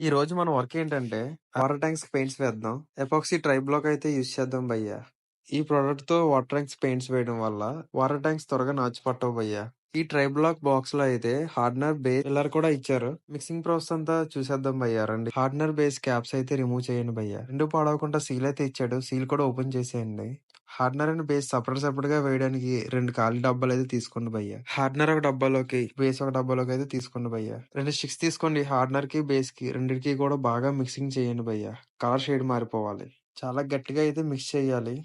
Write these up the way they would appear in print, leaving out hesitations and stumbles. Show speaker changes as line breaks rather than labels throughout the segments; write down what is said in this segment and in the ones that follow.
ఈ రోజు మన వర్క్ ఏంటంటే వాటర్ ట్యాంక్స్ పెయింట్స్ వేద్దాం. ఎపాక్సీ ట్రై బ్లాక్ అయితే యూజ్ చేద్దాం భయ్యా. ఈ ప్రోడక్ట్ తో వాటర్ ట్యాంక్స్ పెయింట్స్ వేయడం వల్ల వాటర్ ట్యాంక్స్ త్వరగా నాచు పట్టవు భయ్యా. ఈ ట్రై బ్లాక్ బాక్స్ లో అయితే హార్డ్నర్ బేస్ పిల్లర్ కూడా ఇచ్చారు. మిక్సింగ్ ప్రాసెస్ అంతా చూసేద్దాం భయ్యా రండి. హార్డ్నర్ బేస్ క్యాప్స్ అయితే రిమూవ్ చేయండి భయ్యా. రెండు పాడవకుండా సీల్ అయితే ఇచ్చాడు. సీల్ కూడా ఓపెన్ చేసేయండి. హార్డ్నర్ అండ్ బేస్ సపరేట్ గా వేయడానికి రెండు ఖాళీ డబ్బాలు అయితే తీసుకోండి భయ్యా. హార్డ్నర్ ఒక డబ్బాలోకి, బేస్ ఒక డబ్బాలోకి అయితే తీసుకోండి భయ్యా. రెండు స్టిక్స్ తీసుకోండి. హార్డ్నర్ కి, బేస్ కి రెండిటికి కూడా బాగా మిక్సింగ్ చేయండి భయ్యా. కలర్ షేడ్ మారిపోవాలి. చాలా గట్టిగా అయితే మిక్స్ చేయాలి.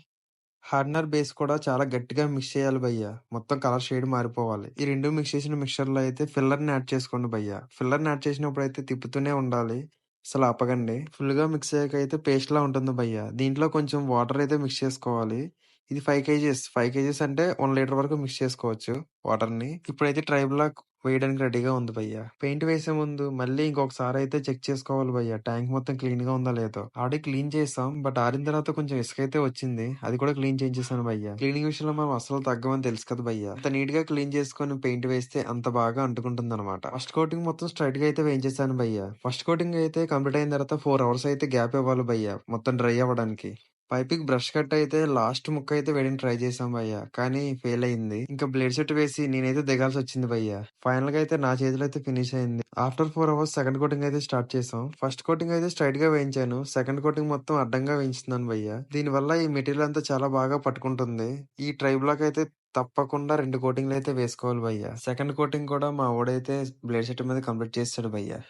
హార్డ్నర్ బేస్ కూడా చాలా గట్టిగా మిక్స్ చేయాలి భయ్యా. మొత్తం కలర్ షేడ్ మారిపోవాలి. ఈ రెండు మిక్స్ చేసిన మిక్చర్ లో అయితే ఫిల్లర్ ని యాడ్ చేసుకోండి భయ్యా. ఫిల్లర్ ని యాడ్ చేసినప్పుడు అయితే తిప్పుతూనే ఉండాలి. అసలు ఆపకండి. ఫుల్ గా మిక్స్ అయ్యాక అయితే పేస్ట్ లా ఉంటుంది భయ్యా. దీంట్లో కొంచెం వాటర్ అయితే మిక్స్ చేసుకోవాలి. ఇది 5 kgs అంటే 1 లీటర్ వరకు మిక్స్ చేసుకోవచ్చు వాటర్ ని. ఇప్పుడైతే ట్రై బ్లాక్ వేయడానికి రెడీగా ఉంది భయ్యా. పెయింట్ వేసే ముందు మళ్ళీ ఇంకొకసారి అయితే చెక్ చేసుకోవాలి భయ్యా. ట్యాంక్ మొత్తం క్లీన్ గా ఉందా లేదో. ఆల్రెడీ క్లీన్ చేసాం. బట్ ఆరిన తర్వాత కొంచెం ఇసుక అయితే వచ్చింది. అది కూడా క్లీన్ చేయించేసాను భయ్యా. క్లీనింగ్ విషయంలో మనం అసలు తగ్గమని తెలుసు కదా భయ్యా. అంత నీట్ గా క్లీన్ చేసుకొని పెయింట్ వేస్తే అంత బాగా అంటుకుంటుంది అనమాట. ఫస్ట్ కోటింగ్ మొత్తం స్ట్రైట్ గా అయితే వేయించేసాను భయ్యా. ఫస్ట్ కోటింగ్ అయితే కంప్లీట్ అయిన తర్వాత 4 hours అయితే గ్యాప్ ఇవ్వాలి భయ్యా. మొత్తం డ్రై అవ్వడానికి. పైపుకి బ్రష్ కట్ అయితే లాస్ట్ ముక్క అయితే వేయడానికి ట్రై చేసాం భయ్యా. కానీ ఫెయిల్ అయింది. ఇంకా బ్లేడ్ సెట్ వేసి నేనైతే దిగాల్సి వచ్చింది భయ్యా. ఫైనల్ గా అయితే నా చేతిలో అయితే ఫినిష్ అయింది. ఆఫ్టర్ 4 hours సెకండ్ కోటింగ్ అయితే స్టార్ట్ చేసాం. ఫస్ట్ కోటింగ్ అయితే స్ట్రైట్ గా వేయించాను. సెకండ్ కోటింగ్ మొత్తం అడ్డంగా వేయించుతున్నాను భయ్యా. దీని వల్ల ఈ మెటీరియల్ అంతా చాలా బాగా పట్టుకుంటుంది. ఈ ట్రై బ్లాక్ అయితే తప్పకుండా 2 కోటింగ్లు అయితే వేసుకోవాలి భయ్యా. సెకండ్ కోటింగ్ కూడా మా ఓడైతే బ్లేడ్ సెట్ మీద కంప్లీట్ చేస్తాడు భయ్యా.